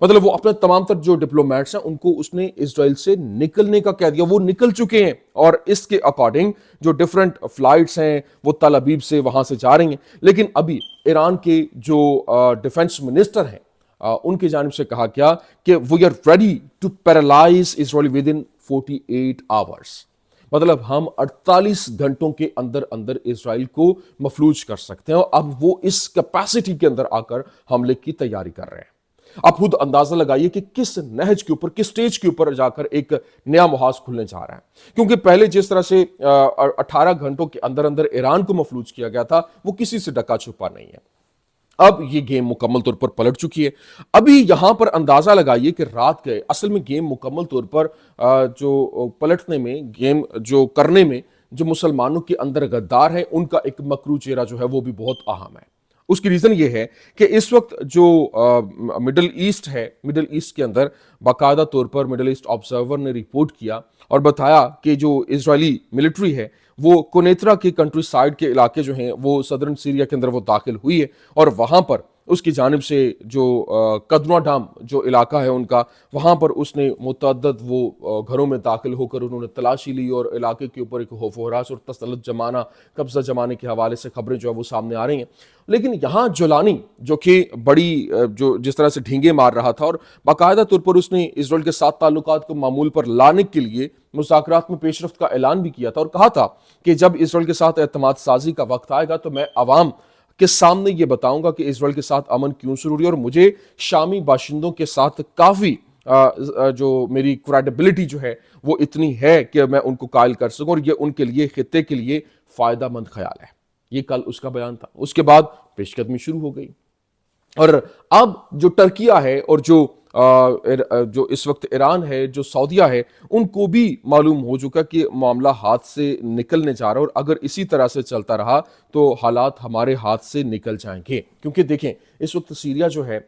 مطلب وہ اپنے تمام تر جو ڈپلومیٹس ہیں ان کو اس نے اسرائیل سے نکلنے کا کہہ دیا. وہ نکل چکے ہیں اور اس کے اکارڈنگ جو ڈفرنٹ فلائٹس ہیں وہ تل ابیب سے وہاں سے جا رہی ہیں. لیکن ابھی ایران کے جو ڈیفنس منسٹر ہیں ان کی جانب سے کہا گیا کہ we are ready to paralyse Israel within 48 hours. مطلب ہم 48 گھنٹوں کے اندر اندر اسرائیل کو مفلوج کر سکتے ہیں, اور اب وہ اس کیپیسٹی کے اندر آ کر حملے کی تیاری کر رہے ہیں. آپ خود اندازہ لگائیے کہ کس نہج کے اوپر, کس سٹیج کے اوپر جا کر ایک نیا محاذ کھلنے جا رہا ہے. کیونکہ پہلے جس طرح سے 18 گھنٹوں کے اندر اندر ایران کو مفلوج کیا گیا تھا وہ کسی سے ڈکا چھپا نہیں ہے. اب یہ گیم مکمل طور پر پلٹ چکی ہے. ابھی یہاں پر اندازہ لگائیے کہ رات گئے, اصل میں گیم مکمل طور پر جو پلٹنے میں, گیم جو کرنے میں جو مسلمانوں کے اندر غدار ہے ان کا ایک مکرو چہرہ جو ہے وہ بھی بہت اہم ہے. اس کی ریزن یہ ہے کہ اس وقت جو مڈل ایسٹ ہے, مڈل ایسٹ کے اندر باقاعدہ طور پر مڈل ایسٹ آبزرور نے رپورٹ کیا اور بتایا کہ جو اسرائیلی ملٹری ہے وہ کونیترا کے کنٹری سائیڈ کے علاقے جو ہیں وہ صدرن سیریا کے اندر وہ داخل ہوئی ہے, اور وہاں پر اس کی جانب سے جو قدنوا ڈام جو علاقہ ہے ان کا, وہاں پر اس نے متعدد وہ گھروں میں داخل ہو کر انہوں نے تلاشی لی, اور علاقے کے اوپر ایک خوف و ہراس اور تسلط جمانا, قبضہ جمانے کے حوالے سے خبریں جو ہے وہ سامنے آ رہی ہیں. لیکن یہاں جولانی جو کہ بڑی جو جس طرح سے ڈھینگے مار رہا تھا اور باقاعدہ طور پر اس نے اسرائیل کے ساتھ تعلقات کو معمول پر لانے کے لیے مذاکرات میں پیش رفت کا اعلان بھی کیا تھا, اور کہا تھا کہ جب اسرائیل کے ساتھ اعتماد سازی کا وقت آئے گا تو میں عوام کے سامنے یہ بتاؤں گا کہ اسرائیل کے ساتھ امن کیوں ضروری ہے, اور مجھے شامی باشندوں کے ساتھ کافی جو میری کریڈیبلٹی جو ہے وہ اتنی ہے کہ میں ان کو قائل کر سکوں, اور یہ ان کے لیے, خطے کے لیے فائدہ مند خیال ہے. یہ کل اس کا بیان تھا. اس کے بعد پیش قدمی شروع ہو گئی, اور اب جو ترکیہ ہے اور جو اس وقت ایران ہے, جو سعودیہ ہے, ان کو بھی معلوم ہو چکا کہ معاملہ ہاتھ سے نکلنے جا رہا ہے, اور اگر اسی طرح سے چلتا رہا تو حالات ہمارے ہاتھ سے نکل جائیں گے. کیونکہ دیکھیں اس وقت سیریا جو ہے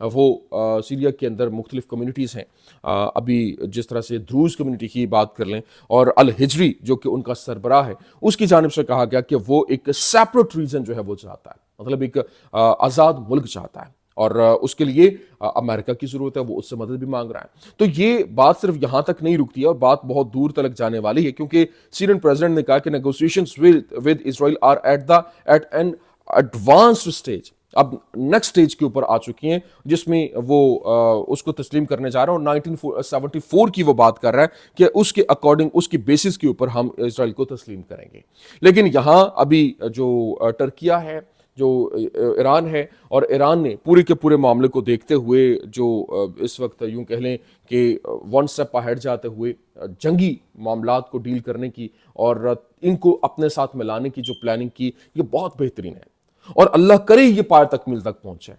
وہ سیریا کے اندر مختلف کمیونٹیز ہیں. ابھی جس طرح سے دروز کمیونٹی کی بات کر لیں, اور الحجری جو کہ ان کا سربراہ ہے, اس کی جانب سے کہا گیا کہ وہ ایک سیپریٹ ریجن جو ہے وہ چاہتا ہے, مطلب ایک آزاد ملک چاہتا ہے, اور اس کے لیے امریکہ کی ضرورت ہے, وہ اس سے مدد بھی مانگ رہا ہے. تو یہ بات صرف یہاں تک نہیں رکتی ہے, اور بات بہت دور تک جانے والی ہے, کیونکہ سیرین پریزیڈنٹ نے کہا کہ negotiations with Israel are at an advanced stage, اب نیکسٹ سٹیج کے اوپر آ چکی ہیں, جس میں وہ اس کو تسلیم کرنے جا رہا ہے, اور 1974 کی وہ بات کر رہا ہے کہ اس کے اکارڈنگ, اس کی بیسس کے اوپر ہم اسرائیل کو تسلیم کریں گے. لیکن یہاں ابھی جو ترکیہ ہے, جو ایران ہے, اور ایران نے پورے کے پورے معاملے کو دیکھتے ہوئے جو اس وقت یوں کہہ لیں کہ ون سٹیپ اہیڈ جاتے ہوئے جنگی معاملات کو ڈیل کرنے کی اور ان کو اپنے ساتھ ملانے کی جو پلاننگ کی, یہ بہت بہترین ہے, اور اللہ کرے یہ پائے تکمیل تک پہنچے.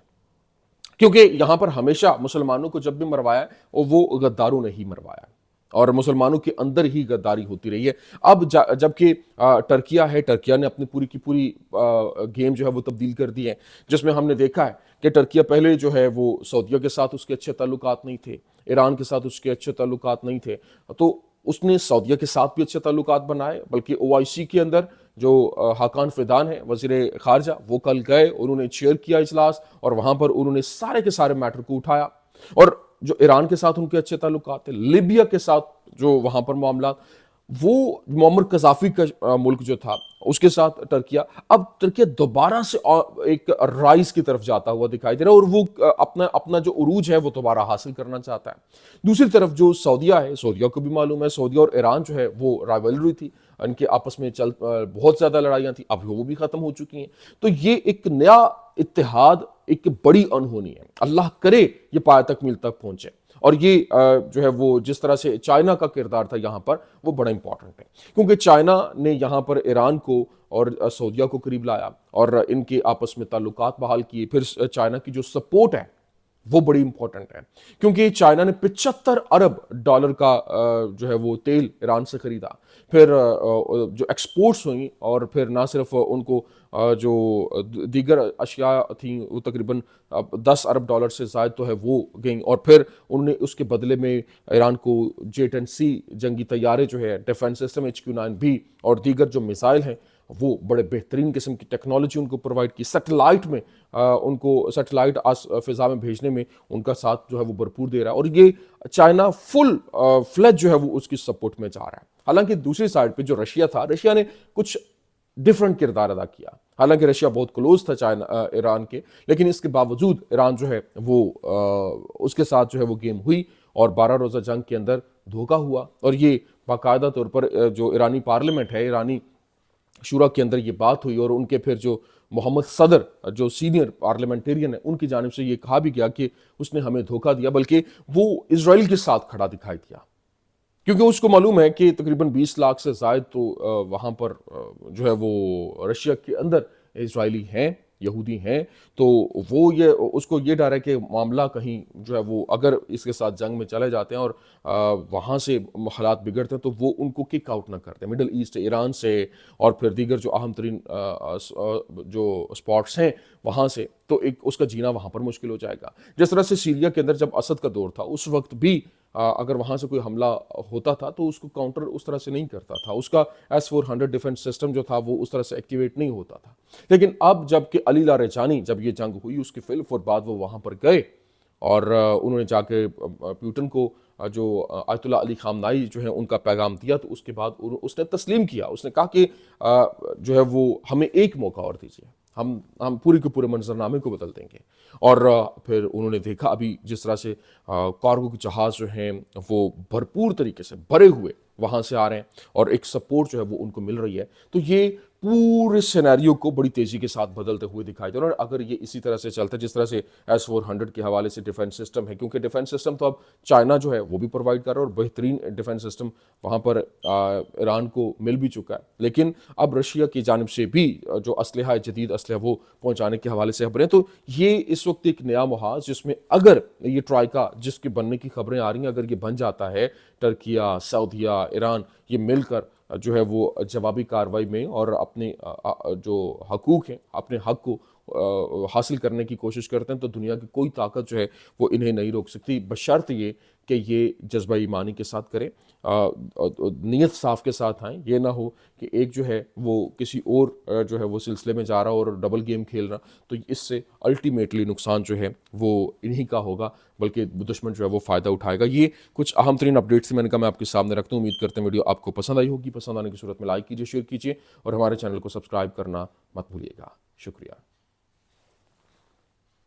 کیونکہ یہاں پر ہمیشہ مسلمانوں کو جب بھی مروایا ہے وہ غداروں نے ہی مروایا ہے, اور مسلمانوں کے اندر ہی غداری ہوتی رہی ہے. اب جبکہ ترکیہ ہے, ترکیہ نے اپنی پوری کی پوری گیم جو ہے وہ تبدیل کر دی ہے, جس میں ہم نے دیکھا ہے کہ ترکیہ پہلے جو ہے وہ سعودیہ کے ساتھ اس کے اچھے تعلقات نہیں تھے, ایران کے ساتھ اس کے اچھے تعلقات نہیں تھے, تو اس نے سعودیہ کے ساتھ بھی اچھے تعلقات بنائے. بلکہ OIC کے اندر جو حاقان فیدان ہیں وزیر خارجہ, وہ کل گئے, انہوں نے چیئر کیا اجلاس, اور وہاں پر انہوں نے سارے کے سارے میٹر کو اٹھایا. اور جو ایران کے ساتھ ان کے اچھے تعلقات ہیں, لیبیا کے ساتھ جو وہاں پر معاملات, وہ معمر قذافی کا ملک جو تھا اس کے ساتھ ترکیہ, اب ترکیہ دوبارہ سے ایک رائز کی طرف جاتا ہوا دکھائی دے رہا ہے, اور وہ اپنا جو عروج ہے وہ دوبارہ حاصل کرنا چاہتا ہے. دوسری طرف جو سعودیہ ہے, سعودیہ کو بھی معلوم ہے سعودیہ اور ایران جو ہے وہ رائیولری تھی, ان کے آپس میں بہت زیادہ لڑائیاں تھیں, اب وہ بھی ختم ہو چکی ہیں. تو یہ ایک نیا اتحاد, ایک بڑی انہونی ہے, اللہ کرے یہ پایہ تکمیل تک پہنچے. اور یہ جو ہے وہ جس طرح سے چائنا کا کردار تھا یہاں پر, وہ بڑا امپورٹنٹ ہے, کیونکہ چائنا نے یہاں پر ایران کو اور سعودیہ کو قریب لایا, اور ان کے آپس میں تعلقات بحال کیے. پھر چائنا کی جو سپورٹ ہے وہ بڑی امپورٹنٹ ہے, کیونکہ چائنا نے $75 ارب کا جو ہے وہ تیل ایران سے خریدا. پھر جو ایکسپورٹس ہوئیں, اور پھر نہ صرف ان کو جو دیگر اشیاء تھیں وہ تقریباً $10 ارب سے زائد تو ہے وہ گئیں, اور پھر انہوں نے اس کے بدلے میں ایران کو J-10C جنگی طیارے جو ہے ڈیفنس سسٹم HQ-9B اور دیگر جو میزائل ہیں وہ بڑے بہترین قسم کی ٹیکنالوجی ان کو پرووائڈ کی، سیٹلائٹ میں ان کو سیٹلائٹ فضا میں بھیجنے میں ان کا ساتھ جو ہے وہ بھرپور دے رہا ہے، اور یہ چائنا فل فلیج جو ہے وہ اس کی سپورٹ میں جا رہا ہے۔ حالانکہ دوسری سائڈ پہ جو رشیا تھا، رشیا نے کچھ ڈفرنٹ کردار ادا کیا، حالانکہ رشیا بہت کلوز تھا ایران کے، لیکن اس کے باوجود ایران جو ہے وہ اس کے ساتھ جو ہے وہ گیم ہوئی، اور 12 روزہ جنگ کے اندر دھوکہ ہوا، اور یہ باقاعدہ طور پر جو ایرانی پارلیمنٹ ہے، ایرانی شورا کے اندر یہ بات ہوئی، اور ان کے پھر جو محمد صدر جو سینئر پارلیمنٹیرین ہیں ان کی جانب سے یہ کہا بھی گیا کہ اس نے ہمیں دھوکہ دیا، بلکہ وہ اسرائیل کے ساتھ کھڑا دکھائی دیا، کیونکہ اس کو معلوم ہے کہ تقریباً 20 لاکھ سے زائد تو وہاں پر جو ہے وہ رشیا کے اندر اسرائیلی ہیں، یہودی ہیں، تو وہ اس کو یہ ڈر ہے کہ معاملہ کہیں جو ہے وہ اگر اس کے ساتھ جنگ میں چلے جاتے ہیں اور وہاں سے حالات بگڑتے ہیں تو وہ ان کو کک آؤٹ نہ کرتے، مڈل ایسٹ ایران سے اور پھر دیگر جو اہم ترین جو اسپاٹس ہیں وہاں سے، تو ایک اس کا جینا وہاں پر مشکل ہو جائے گا۔ جس طرح سے سیریا کے اندر جب اسد کا دور تھا، اس وقت بھی اگر وہاں سے کوئی حملہ ہوتا تھا تو اس کو کاؤنٹر اس طرح سے نہیں کرتا تھا، اس کا S-400 ڈیفنس سسٹم جو تھا وہ اس طرح سے ایکٹیویٹ نہیں ہوتا تھا۔ لیکن اب جب کہ علی لاریجانی جب یہ جنگ ہوئی، اس کے فل فور بعد وہ وہاں پر گئے، اور انہوں نے جا کے پیوٹن کو جو آیت اللہ علی خامنائی جو ہے ان کا پیغام دیا، تو اس کے بعد اس نے تسلیم کیا، اس نے کہا کہ جو ہے وہ ہمیں ایک موقع اور دیجیے، ہم پورے کے پورے منظرنامے کو بدل دیں گے۔ اور پھر انہوں نے دیکھا ابھی جس طرح سے کارگو کے جہاز جو ہیں وہ بھرپور طریقے سے بھرے ہوئے وہاں سے آ رہے ہیں، اور ایک سپورٹ جو ہے وہ ان کو مل رہی ہے، تو یہ پورے سینیریو کو بڑی تیزی کے ساتھ بدلتے ہوئے دکھائی دے رہا ہے۔ اور اگر یہ اسی طرح سے چلتا ہے جس طرح سے S-400 کے حوالے سے ڈیفنس سسٹم ہے، کیونکہ ڈیفنس سسٹم تو اب چائنا جو ہے وہ بھی پرووائڈ کر رہا ہے، اور بہترین ڈیفنس سسٹم وہاں پر ایران کو مل بھی چکا ہے، لیکن اب رشیا کی جانب سے بھی جو اسلحہ جدید اسلحہ وہ پہنچانے کے حوالے سے خبریں، تو یہ اس وقت ایک نیا محاذ جس میں اگر یہ ٹرائیکا جس کے بننے کی خبریں آ رہی ہیں اگر یہ بن جاتا ہے، ترکیہ، سعودیہ، ایران یہ مل کر جو ہے وہ جوابی کارروائی میں اور اپنے جو حقوق ہیں اپنے حق کو حاصل کرنے کی کوشش کرتے ہیں، تو دنیا کی کوئی طاقت جو ہے وہ انہیں نہیں روک سکتی، بشرط یہ کہ یہ جذبہ ایمانی کے ساتھ کریں، نیت صاف کے ساتھ آئیں، یہ نہ ہو کہ ایک جو ہے وہ کسی اور جو ہے وہ سلسلے میں جا رہا اور ڈبل گیم کھیل رہا، تو اس سے الٹیمیٹلی نقصان جو ہے وہ انہی کا ہوگا، بلکہ دشمن جو ہے وہ فائدہ اٹھائے گا۔ یہ کچھ اہم ترین اپڈیٹس میں نے کہا میں آپ کے سامنے رکھتا ہوں، امید کرتے ہیں ویڈیو آپ کو پسند آئی ہوگی، پسند آنے کی صورت میں لائک کیجیے، شیئر کیجیے، اور ہمارے چینل کو سبسکرائب کرنا مت بھولیے گا۔ شکریہ۔